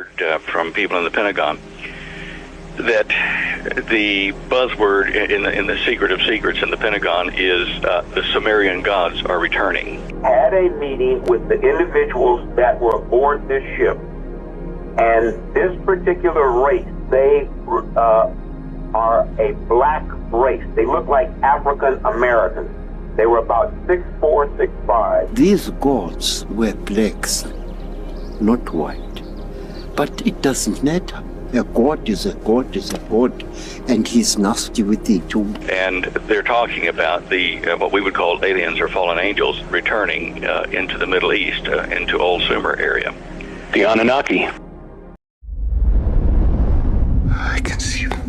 heard from people in the Pentagon that the buzzword in the secret of secrets in the Pentagon is the Sumerian gods are returning. Had a meeting with the individuals that were aboard this ship, and this particular race, they are a black race. They look like African Americans. They were about 6'4", 6'5". These gods were blacks, not white. But it doesn't matter. A god is a god is a god, and he's nasty with it too. And they're talking about the what we would call aliens or fallen angels returning into the Middle East, into Old Sumer area. The Anunnaki. I can see them.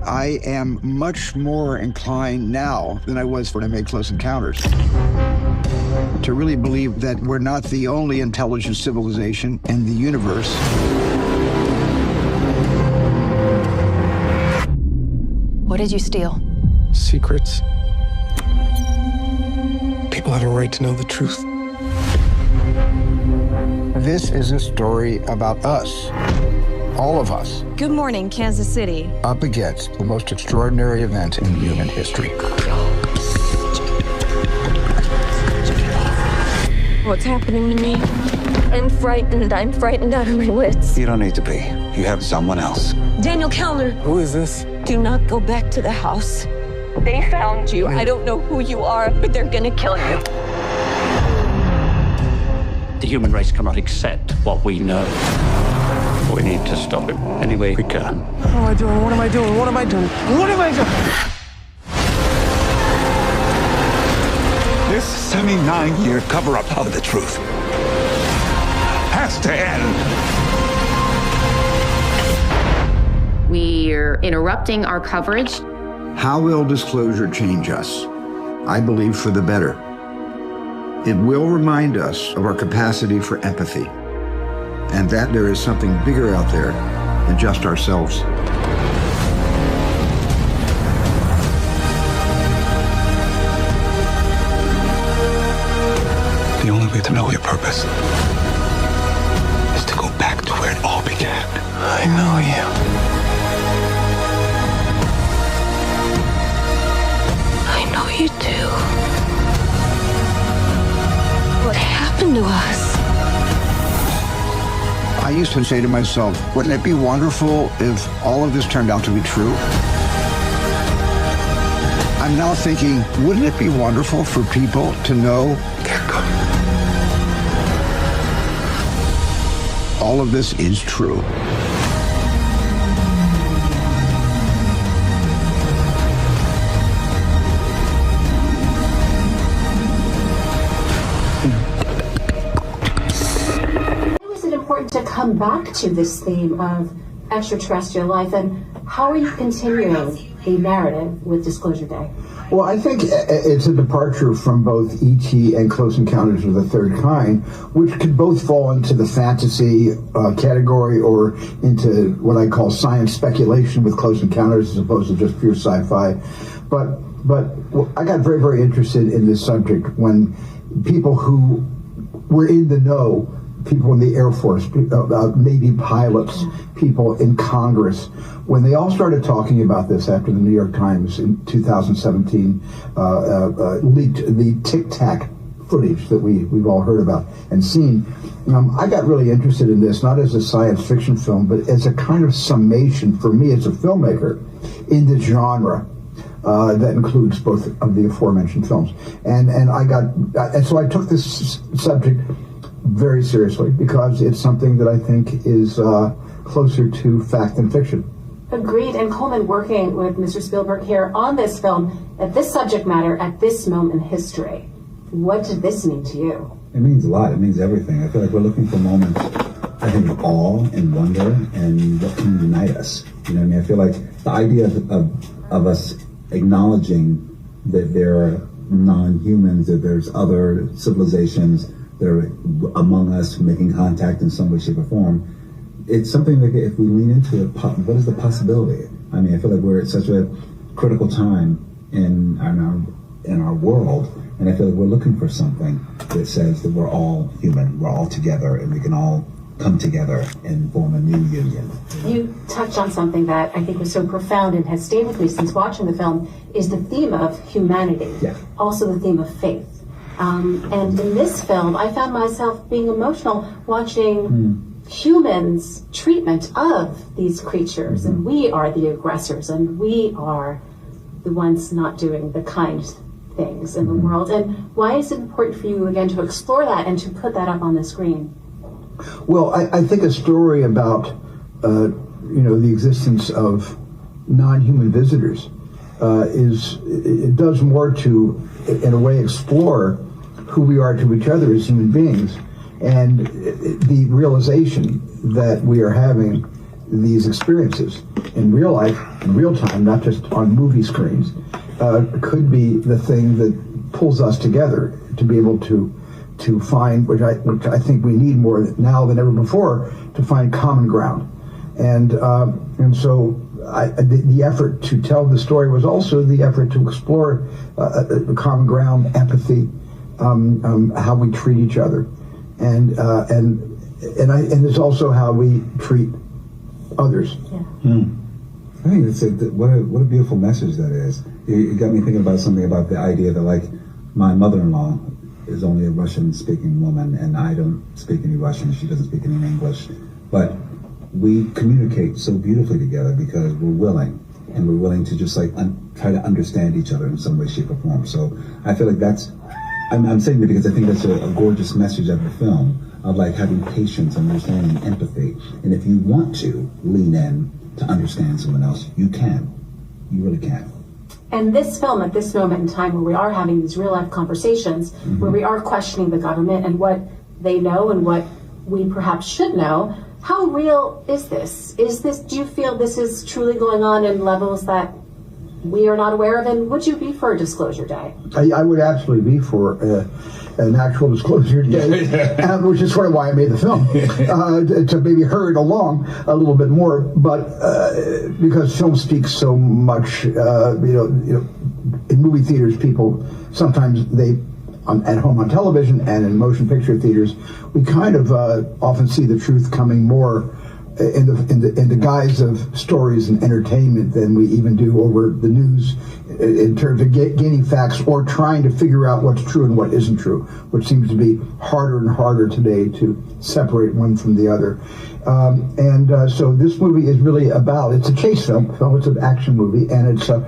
I am much more inclined now than I was when I made Close Encounters to really believe that we're not the only intelligent civilization in the universe. What did you steal? Secrets. People have a right to know the truth. This is a story about us. All of us. Good morning, Kansas City. Up against the most extraordinary event in human history. What's happening to me? I'm frightened. I'm frightened out of my wits. You don't need to be. You have someone else. Daniel Kellner. Who is this? Do not go back to the house. They found you. I don't know who you are, but they're gonna kill you. The human race cannot accept what we know. We need to stop it any way we can. What am I doing? What am I doing? What am I doing? What am I doing? This 79-year cover-up of the truth has to end. We're interrupting our coverage. How will disclosure change us? I believe for the better. It will remind us of our capacity for empathy, and that there is something bigger out there than just ourselves. The only way to know your purpose is to go back to where it all began. I know you. I know you do. What happened to us? I used to say to myself, wouldn't it be wonderful if all of this turned out to be true? I'm now thinking, wouldn't it be wonderful for people to know all of this is true? To come back to this theme of extraterrestrial life, and how are you continuing a narrative with Disclosure Day? Well, I think it's a departure from both E.T. and Close Encounters of the Third Kind, which could both fall into the fantasy category or into what I call science speculation with Close Encounters as opposed to just pure sci-fi. But I got very, very interested in this subject when people who were in the know, people in the Air Force, Navy pilots, people in Congress, when they all started talking about this after the New York Times in 2017 leaked the Tic Tac footage that we've all heard about and seen, I got really interested in this, not as a science fiction film, but as a kind of summation for me as a filmmaker in the genre. That includes both of the aforementioned films. And so I took this subject very seriously because it's something that I think is closer to fact than fiction. Agreed. And Coleman, working with Mr. Spielberg here on this film, at this subject matter, at this moment in history, what did this mean to you? It means a lot. It means everything. I feel like we're looking for moments, I think, of awe and wonder and what can unite us. You know what I mean? I feel like the idea of us acknowledging that there are non-humans, that there's other civilizations that are among us making contact in some way, shape, or form, it's something that if we lean into it, what is the possibility? I feel like we're at such a critical time in our world And I feel like we're looking for something that says that we're all human, we're all together, and we can all come together and form a new union. You touched on something that I think was so profound and has stayed with me since watching the film, is the theme of humanity, also the theme of faith. And in this film, I found myself being emotional watching humans' treatment of these creatures, and we are the aggressors, and we are the ones not doing the kind things in the world. And why is it important for you, again, to explore that and to put that up on the screen? Well, I think a story about, the existence of non-human visitors it does more to, in a way, explore who we are to each other as human beings, and the realization that we are having these experiences in real life, in real time, not just on movie screens, could be the thing that pulls us together to be able to find, which I think we need more now than ever before, to find common ground. And so the effort to tell the story was also the effort to explore common ground, empathy, how we treat each other, and it's also how we treat others. I think it's what a beautiful message that is. It got me thinking about something about the idea that, like, my mother-in-law is only a Russian-speaking woman, and I don't speak any Russian. She doesn't speak any English, but we communicate so beautifully together because we're willing, and we're willing to just try to understand each other in some way, shape, or form. So I feel like that's. I'm saying that because I think that's a gorgeous message of the film, of like having patience, understanding, empathy. And if you want to lean in to understand someone else, you can. You really can. And this film, at this moment in time where we are having these real life conversations, where we are questioning the government and what they know and what we perhaps should know, how real is this? Do you feel this is truly going on in levels that we are not aware of? And would you be for a disclosure day? I would absolutely be for an actual disclosure day, which is sort of why I made the film, to maybe hurry it along a little bit more. But because film speaks so much, in movie theaters, people sometimes at home on television and in motion picture theaters, we kind of often see the truth coming more in the guise of stories and entertainment than we even do over the news, in terms of gaining facts or trying to figure out what's true and what isn't true, which seems to be harder and harder today to separate one from the other. So this movie is really it's a chase film. It's an action movie, and it's a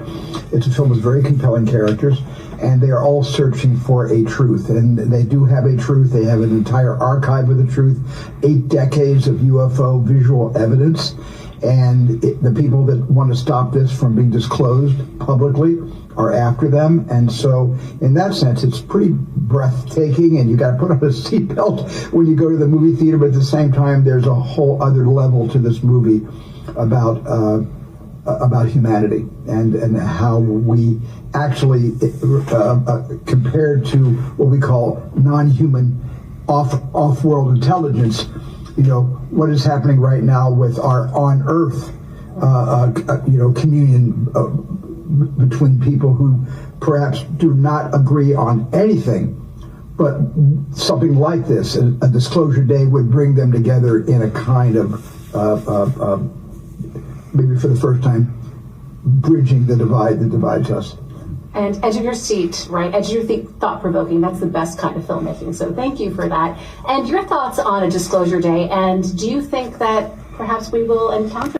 film with very compelling characters, and they are all searching for a truth, and they do have a truth. They have an entire archive of the truth, 8 decades of UFO visual evidence, and the people that want to stop this from being disclosed publicly are after them. And so in that sense, it's pretty breathtaking, and you got to put on a seatbelt when you go to the movie theater, but at the same time, there's a whole other level to this movie about humanity and how we actually, compared to what we call non-human off-world intelligence, what is happening right now with our on-Earth, communion between people who perhaps do not agree on anything, but something like this, a disclosure day, would bring them together in a kind of, maybe for the first time, bridging the divide that divides us. And edge of your seat, right? Edge of your seat, thought-provoking. That's the best kind of filmmaking. So thank you for that. And your thoughts on a disclosure day, and do you think that perhaps we will encounter